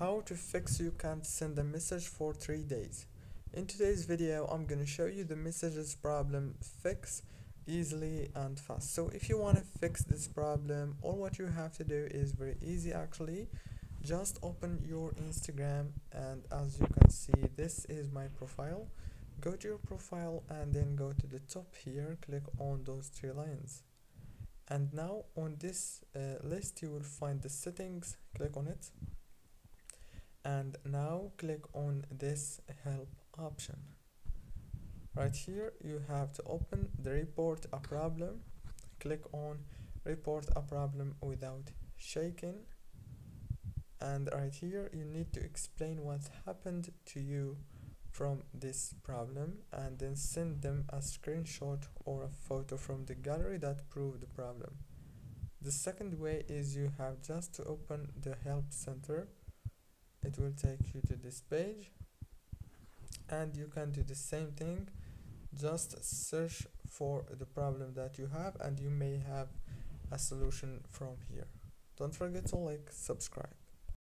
how to fix you can't send a message for 3 days. In today's video I'm gonna show you the messages problem fix easily and fast. So if you want to fix this problem, all what you have to do is very easy actually. Just open your Instagram, and as you can see, this is my profile. Go to your profile and then go to the top here, click on those three lines, and now on this list you will find the settings. Click on it, and now click on this help option. Right here you have to open the report a problem. Click on report a problem without shaking, and right here you need to explain what happened to you from this problem, and then send them a screenshot or a photo from the gallery that prove the problem. The second way is you have just to open the help center. It will take you to this page, and you can do the same thing. Just search for the problem that you have, and you may have a solution from here. Don't forget to like, subscribe.